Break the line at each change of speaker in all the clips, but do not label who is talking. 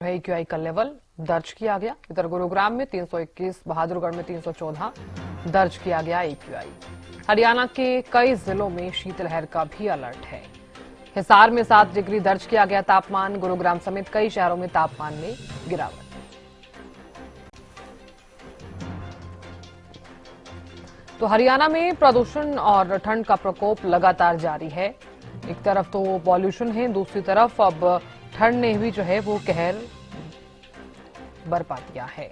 AQI का level दर्ज किया गया। इधर गुरुग्राम में 321, बहादुरगढ़ में 314 दर्ज किया गया AQI। हरियाणा के कई जिलों में शीतलहर का भी अलर्ट है। हिसार में 7 डिग्री दर्ज किया गया तापमान। गुरुग्राम समेत कई शहरों में तापमान में गिरावट। तो हरियाणा में प्रदूषण और ठंड का प्रकोप लगातार जारी है। एक तरफ तो पॉल्यूशन है, दूसरी तरफ अब ठंड ने भी जो है वो कहर बरपा दिया है।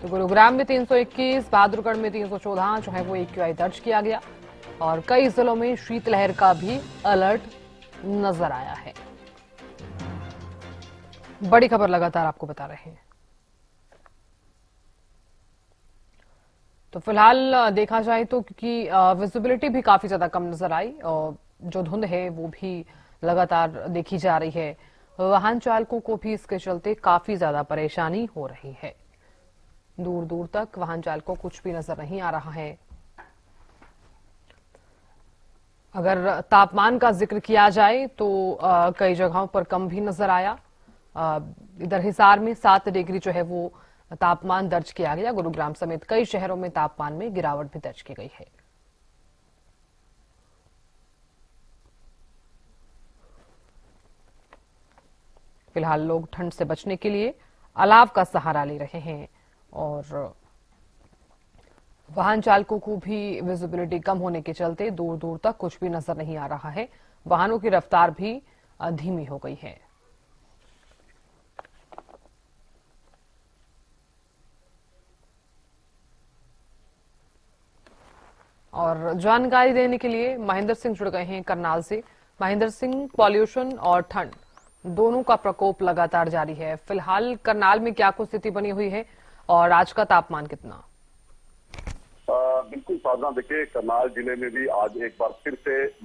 तो गुरुग्राम में 321, बहादुरगढ़ में 314 जो है वो AQI दर्ज किया गया और कई जिलों में शीतलहर का भी अलर्ट नजर आया है। बड़ी खबर लगातार आपको बता रहे हैं। तो फिलहाल देखा जाए तो क्योंकि विजिबिलिटी भी काफी ज्यादा कम नजर आई और जो धुंध है वो भी लगातार देखी जा रही है। वाहन चालकों को भी इसके चलते काफी ज्यादा परेशानी हो रही है। दूर दूर तक वाहन चालकों को कुछ भी नजर नहीं आ रहा है। अगर तापमान का जिक्र किया जाए तो कई जगहों पर कम भी नजर आया। इधर हिसार में 7 डिग्री जो है वो तापमान दर्ज किया गया। गुरुग्राम समेत कई शहरों में तापमान में गिरावट भी दर्ज की गई है। फिलहाल लोग ठंड से बचने के लिए अलाव का सहारा ले रहे हैं और वाहन चालकों को भी विजिबिलिटी कम होने के चलते दूर दूर तक कुछ भी नजर नहीं आ रहा है। वाहनों की रफ्तार भी धीमी हो गई है। और जानकारी देने के लिए महेंद्र सिंह जुड़ गए हैं करनाल से। महेंद्र सिंह, पॉल्यूशन और ठंड दोनों का प्रकोप लगातार जारी है। फिलहाल करनाल में क्या कुछ स्थिति बनी हुई है और आज का तापमान कितना?
बिल्कुल साधना, देखिए करनाल जिले में भी आज एक बार फिर से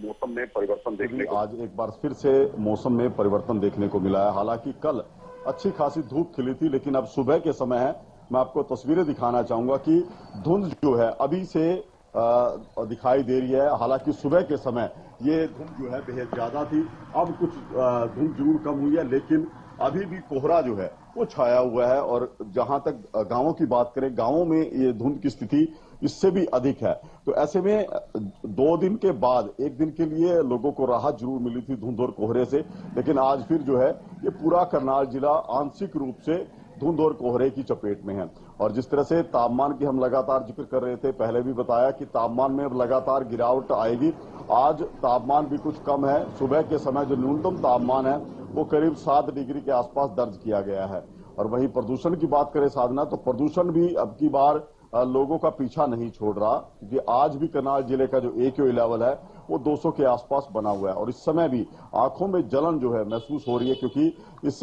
मौसम में परिवर्तन देखने को मिला है। हालांकि कल अच्छी खासी धूप खिली थी, लेकिन अब सुबह के समय है। मैं आपको तस्वीरें दिखाना चाहूंगा कि धुंध जो है अभी से दिखाई दे रही है। हालांकि सुबह के समय ये धुंध जो है बेहद ज्यादा थी। अब कुछ धुंध जरूर कम हुई है, लेकिन अभी भी कोहरा जो है वो छाया हुआ है। और जहां तक गांवों की बात करें, गांवों में ये धुंध की स्थिति इससे भी अधिक है। तो ऐसे में 2 दिन के बाद एक दिन के लिए लोगों को राहत जरूर मिली थी धुंध और कोहरे से, लेकिन आज फिर जो है ये पूरा करनाल जिला आंशिक रूप से धुंध और कोहरे की चपेट में है। और जिस तरह से तापमान की हम लगातार जिक्र कर रहे थे, पहले भी बताया कि तापमान में अब लगातार गिरावट आएगी। आज तापमान भी कुछ कम है। सुबह के समय जो न्यूनतम तापमान है वो करीब 7 डिग्री के आसपास दर्ज किया गया है। और वहीं प्रदूषण की बात करें साधना, तो प्रदूषण भी अब की बार लोगों का पीछा नहीं छोड़ रहा, क्योंकि आज भी करनाल जिले का जो AQI लेवल है वो 200 के आसपास बना हुआ है। और इस समय भी आंखों में जलन जो है महसूस हो रही है, क्योंकि इस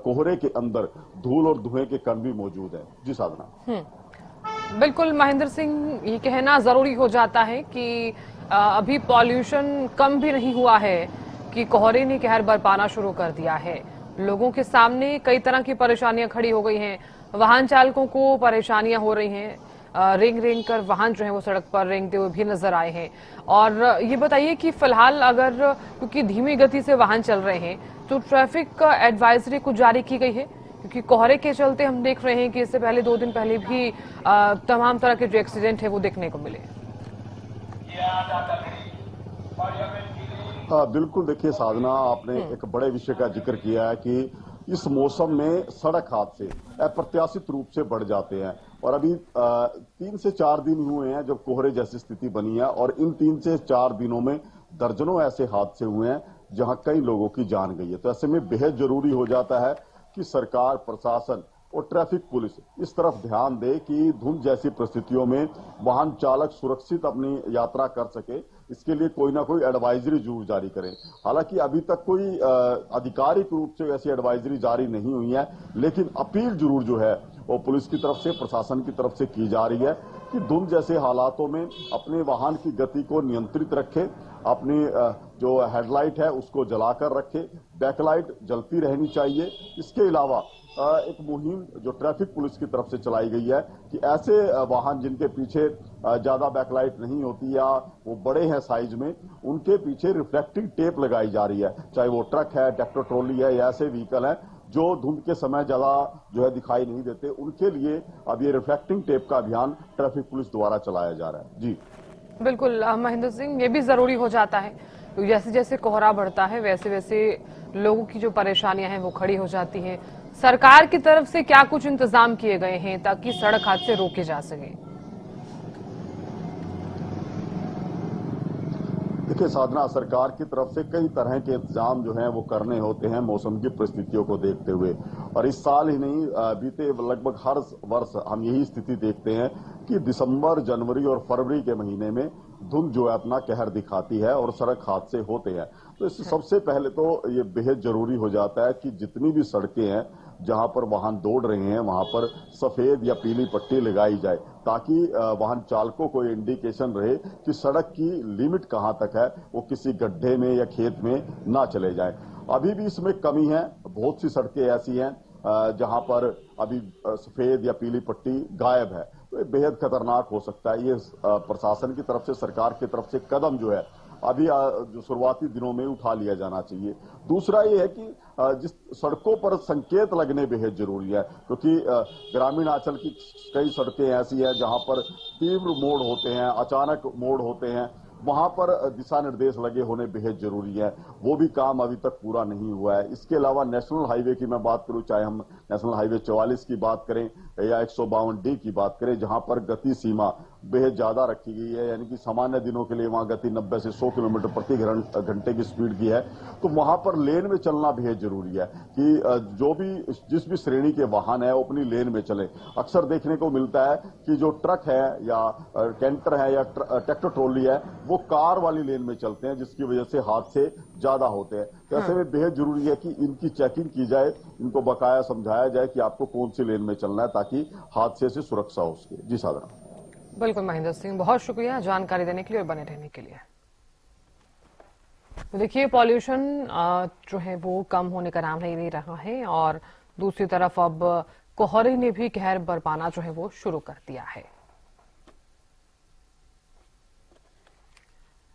कोहरे के अंदर धूल और धुएं के कण भी मौजूद है। जी साधना।
बिल्कुल महेंद्र सिंह, ये कहना जरूरी हो जाता है कि अभी पॉल्यूशन कम भी नहीं हुआ है कि कोहरे ने कहर बरपाना शुरू कर दिया है। लोगों के सामने कई तरह की परेशानियां खड़ी हो गई हैं। वाहन चालकों को परेशानियां हो रही हैं। रेंग रेंग कर वाहन जो है वो सड़क पर रेंगते हुए भी नजर आए हैं। और ये बताइए कि फिलहाल अगर क्योंकि धीमी गति से वाहन चल रहे हैं तो ट्रैफिक एडवाइजरी कुछ जारी की गई है, क्योंकि कोहरे के चलते हम देख रहे हैं कि इससे पहले 2 दिन पहले भी तमाम तरह के जो एक्सीडेंट है वो देखने को मिले।
बिल्कुल, देखिए साधना, आपने एक बड़े विषय का जिक्र किया है कि इस मौसम में सड़क हादसे अप्रत्याशित रूप से बढ़ जाते हैं। और अभी 3 से 4 दिन हुए हैं जब कोहरे जैसी स्थिति बनी है, और इन 3 से 4 दिनों में दर्जनों ऐसे हादसे हुए हैं जहां कई लोगों की जान गई है। तो ऐसे में बेहद जरूरी हो जाता है कि सरकार, प्रशासन और ट्रैफिक पुलिस इस तरफ ध्यान दे कि धुंध जैसी परिस्थितियों में वाहन चालक सुरक्षित अपनी यात्रा कर सके। इसके लिए कोई ना कोई एडवाइजरी जरूर जारी करें। हालांकि अभी तक कोई आधिकारिक रूप से ऐसी एडवाइजरी जारी नहीं हुई है, लेकिन अपील जरूर जो है वो पुलिस की तरफ से, प्रशासन की तरफ से की जा रही है कि धुंध जैसे हालातों में अपने वाहन की गति को नियंत्रित रखें, अपनी जो हेडलाइट है उसको जलाकर रखें, बैकलाइट जलती रहनी चाहिए। इसके अलावा एक मुहिम जो ट्रैफिक पुलिस की तरफ से चलाई गई है कि ऐसे वाहन जिनके पीछे ज्यादा बैकलाइट नहीं होती या वो बड़े हैं साइज में, उनके पीछे रिफ्लेक्टिंग टेप लगाई जा रही है, चाहे वो ट्रक है, ट्रैक्टर ट्रॉली है या ऐसे व्हीकल है जो धुंध के समय ज्यादा जो है दिखाई नहीं देते, उनके लिए अब ये रिफ्लेक्टिंग टेप का अभियान ट्रैफिक पुलिस द्वारा चलाया जा रहा है। जी
बिल्कुल महेंद्र सिंह, ये भी जरूरी हो जाता है, तो जैसे जैसे कोहरा बढ़ता है वैसे वैसे लोगों की जो परेशानियां हैं वो खड़ी हो जाती हैं। सरकार की तरफ से क्या कुछ इंतजाम किए गए हैं ताकि सड़क हादसे रोके जा सके?
देखिए साधना, सरकार की तरफ से कई तरह के इंतजाम जो हैं वो करने होते हैं मौसम की परिस्थितियों को देखते हुए, और इस साल ही नहीं बीते लगभग हर वर्ष हम यही स्थिति देखते हैं कि दिसंबर, जनवरी और फरवरी के महीने में धुंध जो है अपना कहर दिखाती है और सड़क हादसे होते हैं। तो इससे सबसे पहले तो ये बेहद जरूरी हो जाता है कि जितनी भी सड़कें हैं जहां पर वाहन दौड़ रहे हैं वहां पर सफेद या पीली पट्टी लगाई जाए, ताकि वाहन चालकों को इंडिकेशन रहे कि सड़क की लिमिट कहां तक है, वो किसी गड्ढे में या खेत में ना चले जाए। अभी भी इसमें कमी है, बहुत सी सड़कें ऐसी हैं जहां पर अभी सफेद या पीली पट्टी गायब है, तो ये बेहद खतरनाक हो सकता है। ये प्रशासन की तरफ से, सरकार की तरफ से कदम जो है अभी जो शुरुआती दिनों में उठा लिया जाना चाहिए। दूसरा ये है कि जिस सड़कों पर संकेत लगने बेहद जरूरी है, क्योंकि ग्रामीण अंचल की कई सड़कें ऐसी हैं जहां पर तीव्र मोड़ होते हैं, अचानक मोड़ होते हैं, वहां पर दिशा निर्देश लगे होने बेहद जरूरी है। वो भी काम अभी तक पूरा नहीं हुआ है। इसके अलावा नेशनल हाईवे की मैं बात करूं, चाहे हम नेशनल हाईवे 44 की बात करें या 152D की बात करें, जहां पर गति सीमा बेहद ज्यादा रखी गई है, यानी कि सामान्य दिनों के लिए वहां गति 90 से 100 किलोमीटर प्रति घंटे की स्पीड की है, तो वहां पर लेन में चलना बेहद जरूरी है कि जिस भी श्रेणी के वाहन है वो अपनी लेन में चले। अक्सर देखने को मिलता है कि जो ट्रक है या कैंटर है या ट्रैक्टर ट्रॉली है वो कार वाली लेन में चलते हैं, जिसकी वजह से हादसे ज्यादा होते हैं। तो ऐसे में बेहद जरूरी है कि इनकी चेकिंग की जाए, इनको बकाया समझाया जाए कि आपको कौन सी लेन में चलना है ताकि हादसे से सुरक्षा हो सके। जी साधना।
बिल्कुल महेंद्र सिंह, बहुत शुक्रिया जानकारी देने के लिए और बने रहने के लिए। तो देखिए, पॉल्यूशन जो है वो कम होने का नाम नहीं ले रहा है और दूसरी तरफ अब कोहरे ने भी कहर बरपाना जो है वो शुरू कर दिया है।